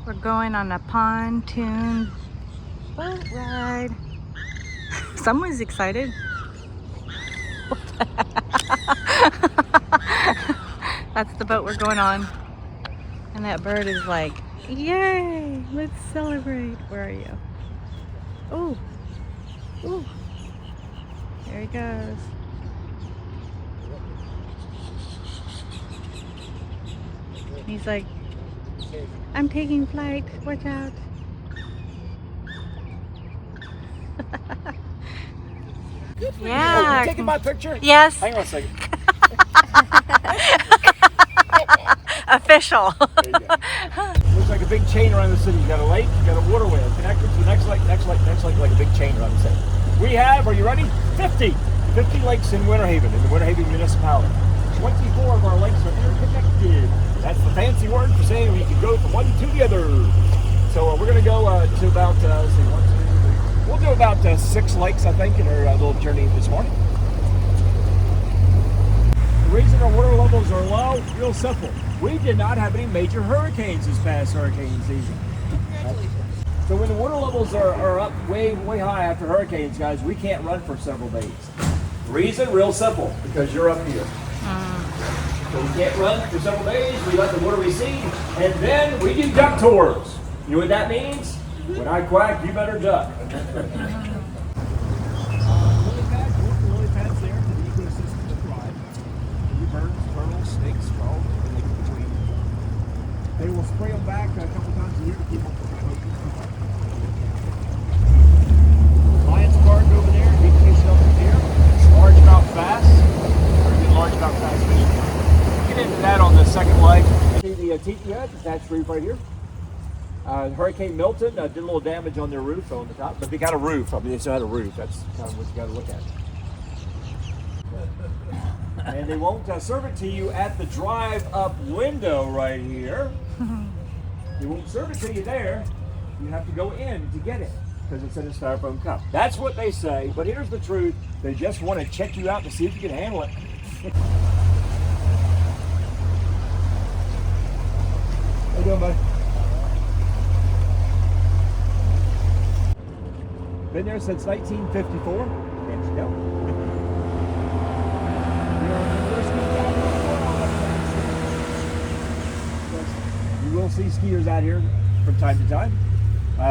We're going on a pontoon boat ride. Someone's excited. That's the boat we're going on. And that bird is like, yay, let's celebrate. Where are you? Oh, ooh, there he goes. He's like, I'm taking flight, watch out. Yeah. You taking my picture? Yes. Hang on a second. Official. Looks like a big chain around the city. You got a lake, you got a waterway connected to the next lake, like a big chain around the city. We have, are you ready? 50 lakes in Winter Haven, in the Winter Haven municipality. 24 of our lakes are interconnected. That's the fancy word for saying we can go from one to the other. So we're going to go to about, let's see, 1, 2, 3. We'll do about 6 lakes, I think, in our little journey this morning. The reason our water levels are low, real simple. We did not have any major hurricanes this past hurricane season. So when the water levels are up way high after hurricanes, guys, we can't run for several days. Reason, real simple, because you're up here. So we can't run for several days, we let the water recede, and then we do duck tours. You know what that means? When I quack, you better duck. Lily pads there for the ecosystem to thrive. Birds, turtles, snakes, frogs, everything in between. They will spray them back a couple times a year to keep them from smoking. Lion's park over there, big fish over there. Largemouth bass. Very good largemouth bass fishing. Get into that on the second leg. See the TCEK, thatched roof right here. Hurricane Milton did a little damage on their roof on the top, but they got a roof. I mean, they still had a roof. That's kind of what you got to look at. And they won't serve it to you at the drive-up window right here. They won't serve it to you there. You have to go in to get it because it's in a styrofoam cup. That's what they say, but here's the truth. They just want to check you out to see if you can handle it. How you doing, buddy? Been there since 1954. Can't you know? You will see skiers out here from time to time.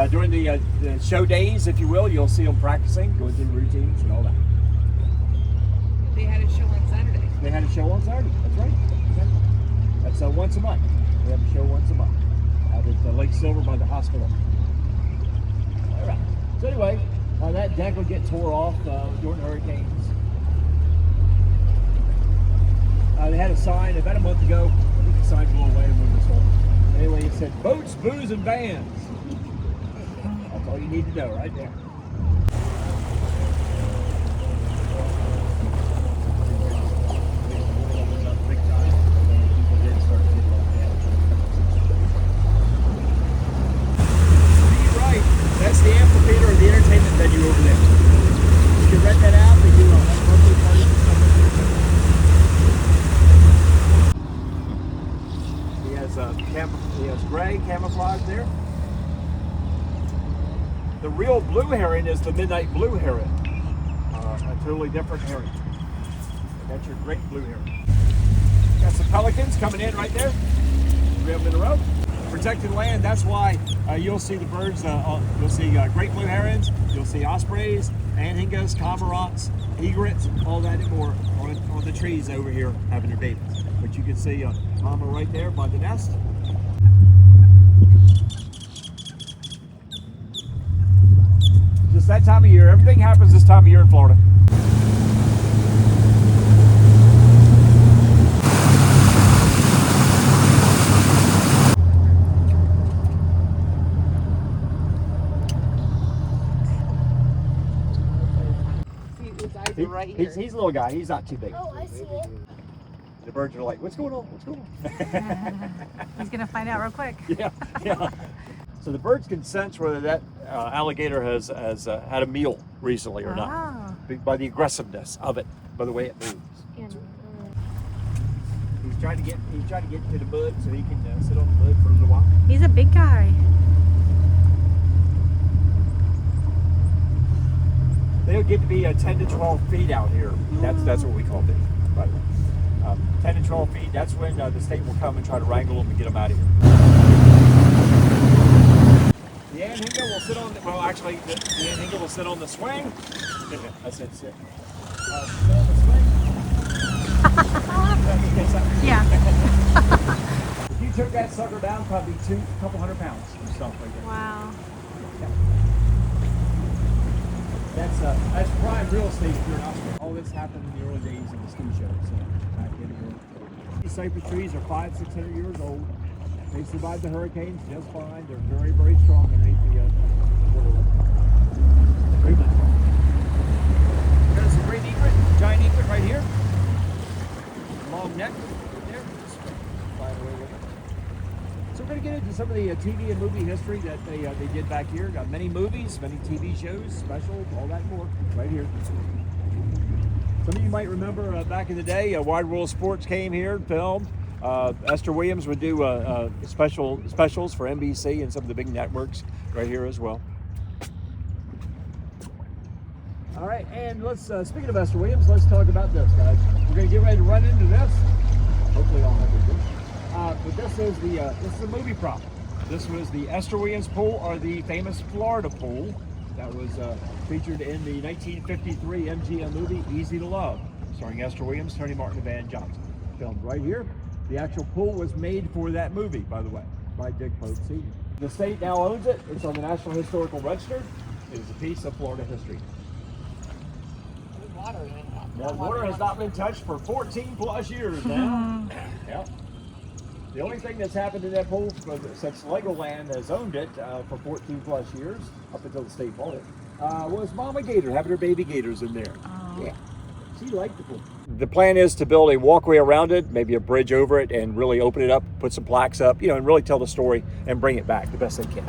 During the show days, if you will, you'll see them practicing, going through routines and all that. They had a show on Saturday. They had a show on Saturday, that's right. That's once a month. We have a show once a month out at Lake Silver by the hospital. All right. So anyway, that deck will get tore off during hurricanes. They had a sign about a month ago. I think the sign blew away when this one. Anyway, it said boats, booze, and bands. That's all you need to know right there. That's the amphitheater or the entertainment venue over there. You can rent that out. They do a birthday party and stuff like that. He has gray camouflage there. The real blue heron is the midnight blue heron. A totally different heron. That's your great blue heron. Got some pelicans coming in right there. We have them in a row. Protected land, that's why you'll see the birds, you'll see great blue herons, you'll see ospreys, anhingas, cormorants, egrets, all that and more on the trees over here having their babies. But you can see mama right there by the nest. Just that time of year, everything happens this time of year in Florida. He's a little guy. He's not too big. Oh, I see it. The birds are like, what's going on? What's going on? He's going to find out real quick. Yeah. So the birds can sense whether that alligator has had a meal recently or not by the aggressiveness of it, by the way it moves. He's trying to get to the bud so he can sit on the bud for a little while. He's a big guy. They'll get to be 10 to 12 feet out here. That's what we call it, by the way. 10 to 12 feet, that's when the state will come and try to wrangle them and get them out of here. The anhinga will sit on, the anhinga will sit on the swing. I said sit. Sit on the swing. Yeah. If you took that sucker down, probably a couple hundred pounds or something like that. Wow. Yeah. That's prime real estate here in Austria. All this happened in the early days of the ski shows. Back in the early days. These cypress trees are 500-600 years old. They survived the hurricanes just fine. They're very, very strong underneath the water. Very nice. There's a great egret, giant egret right here. Long neck right there. Just flying away with it. So we're going to get into some of the TV and movie history that they did back here. Got many movies, many TV shows, specials, all that and more right here. Some of you might remember back in the day, Wide World of Sports came here and filmed. Esther Williams would do specials for NBC and some of the big networks right here as well. All right, and let's speaking of Esther Williams, let's talk about this, guys. We're going to get ready to run into this. Hopefully, I'll have it. But this is a movie prop. This was the Esther Williams pool, or the famous Florida pool that was featured in the 1953 MGM movie Easy to Love, starring Esther Williams, Tony Martin, and Van Johnson. Filmed right here. The actual pool was made for that movie, by the way, by Dick Pope Sr. The state now owns it. It's on the National Historical Register. It is a piece of Florida history. There's water in it. Now, water has not been touched for 14 plus years now. Yep. The only thing that's happened in that pool since Legoland has owned it for 14 plus years, up until the state bought it, was Mama Gator having her baby gators in there. Oh. Yeah. She liked the pool. The plan is to build a walkway around it, maybe a bridge over it, and really open it up, put some plaques up, and really tell the story and bring it back the best they can.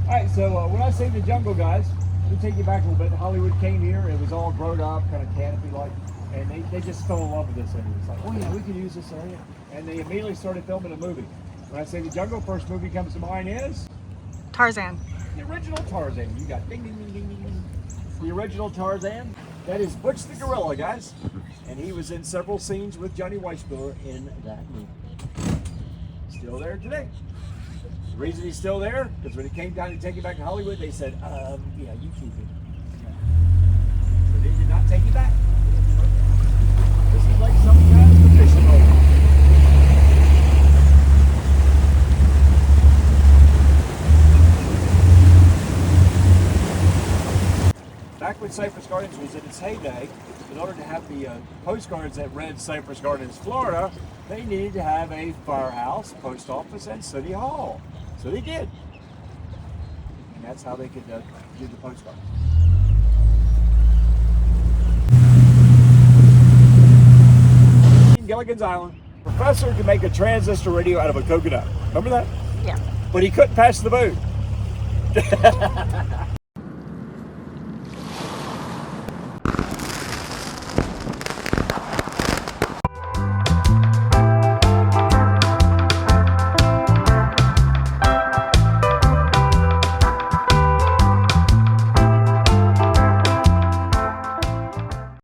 All right, so when I say the jungle, guys, let me take you back a little bit. Hollywood came here. It was all grown up, kind of canopy-like. And they just fell in love with this area. It's like, oh yeah, we can use this area. And they immediately started filming a movie. When I say the jungle, first movie comes to mind is? Tarzan. The original Tarzan. You got ding, ding, ding, ding, ding, ding. The original Tarzan. That is Butch the Gorilla, guys. And he was in several scenes with Johnny Weissmuller in that movie. Still there today. The reason he's still there, because when it came down to take it back to Hollywood, they said, yeah, you keep it. Yeah. So they did not take it back. This is like some kind of fishing boat. Back when Cypress Gardens was in its heyday, in order to have the postcards that read Cypress Gardens, Florida, they needed to have a firehouse, post office, and city hall. So they did. And that's how they could do the postcards. Gilligan's Island. Professor could make a transistor radio out of a coconut. Remember that? Yeah. But he couldn't pass the boat.